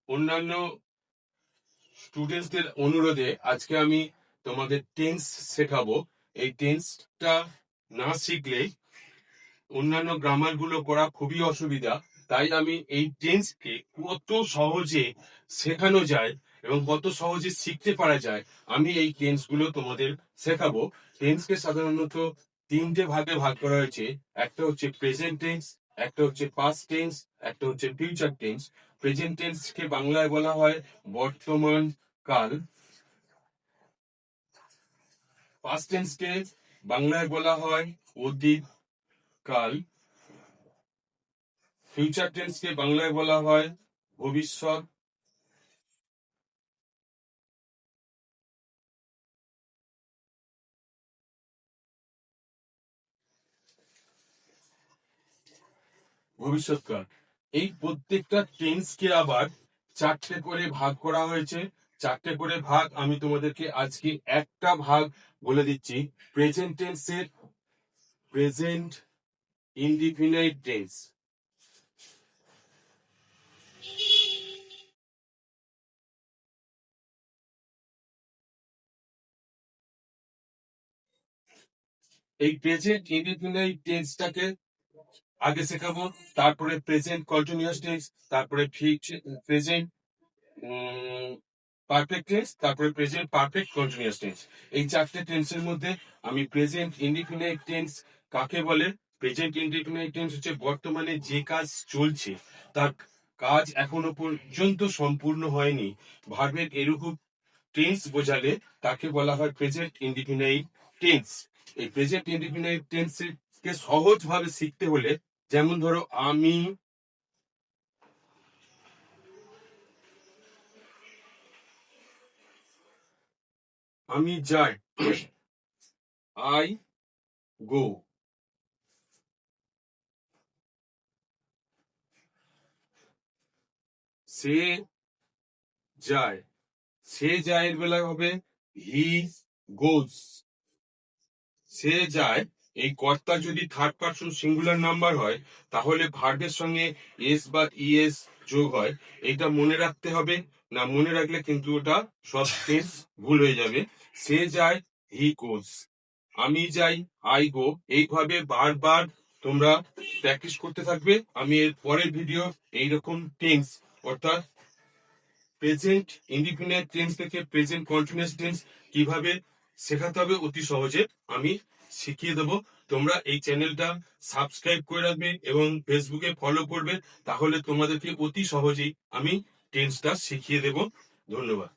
অন্যান্য স্টুডেন্টসদের অনুরোধে আজকে আমি তোমাদের টেন্স শেখাবো। এই টেন্সটা না শিখলে অন্যান্য গ্রামার গুলো করা খুবই অসুবিধা। তাই আমি এই টেন্সকে কত সহজে শেখানো যায় এবং কত সহজে শিখতে পারা যায় আমি এই টেন্স গুলো তোমাদের শেখাবো। টেন্সকে সাধারণত তিনটে ভাগে ভাগ করা হয়েছে। একটা হচ্ছে প্রেজেন্ট টেন্স, একটা হচ্ছে পাস্ট টেন্স, একটা হচ্ছে ফিউচার টেন্স। প্রেজেন্ট টেন্সকে বাংলায় বলা হয় বর্তমান কাল। পাস্ট টেন্সকে বাংলায় বলা হয় অতীত কাল। ফিউচার টেন্সকে বাংলায় বলা হয় ভবিষ্যৎ। ভবিষ্যৎকাল। এই প্রত্যেকটা টেন্সকে আবার চারটে করে ভাগ করা হয়েছে। চারটে করে ভাগ আমি তোমাদেরকে আজকে একটা ভাগ বলে দিচ্ছি। প্রেজেন্ট টেন্সের প্রেজেন্ট ইনডিফিনাইট টেন্স। এই প্রেজেন্ট ইনডিফিনাইট টেন্সটাকে আগে শেখাবো, তারপরে প্রেজেন্ট কন্টিনিউয়াস টেন্স, তারপরে প্রেজেন্ট পারফেক্ট টেন্স, তারপরে প্রেজেন্ট পারফেক্ট কন্টিনিউয়াস টেন্স। এই চারটে টেন্সের মধ্যে আমি প্রেজেন্ট ইনডিফিনাইট টেন্স কাকে বলে? প্রেজেন্ট ইনডিফিনাইট টেন্স হচ্ছে বর্তমানে যে কাজ চলছে তার কাজ এখনো পর্যন্ত সম্পূর্ণ হয়নি, ভার্বের এরকম টেন্স বোঝালে তাকে বলা হয় প্রেজেন্ট ইনডিফিনাইট টেন্স। এই প্রেজেন্ট ইনডিফিনাইট টেন্স কে সহজ ভাবে শিখতে হলে, যেমন ধরো আমি যাই, আই গো। সে যায়, সে যায় এর বেলায় হবে হি গোজ। সে যায় এই কর্তা যদি থার্ড পারসন সিঙ্গুলার নাম্বার হয় তাহলে ভার্বের সঙ্গে এস বা ইএস যোগ হয়। এটা মনে রাখতে হবে, না মনে রাখলে কিন্তু ওটা সব টেন্স ভুল হয়ে যাবে। সে যায় হি গোজ, আমি যাই আই গো। এইভাবে বারবার তোমরা প্র্যাকটিস করতে থাকবে। আমি এর পরের ভিডিও এইরকম টেন্স অর্থাৎ প্রেজেন্ট ইনডিফিনাইট টেন্স থেকে প্রেজেন্ট কন্টিনিউয়াস টেন্স কিভাবে শেখাতে হবে অতি সহজে আমি শিখিয়ে দেবো। তোমরা এই চ্যানেলটা সাবস্ক্রাইব করে রাখবে এবং ফেসবুকে ফলো করবে, তাহলে তোমাদেরকে অতি সহজেই আমি টেন্সটা শিখিয়ে দেব। ধন্যবাদ।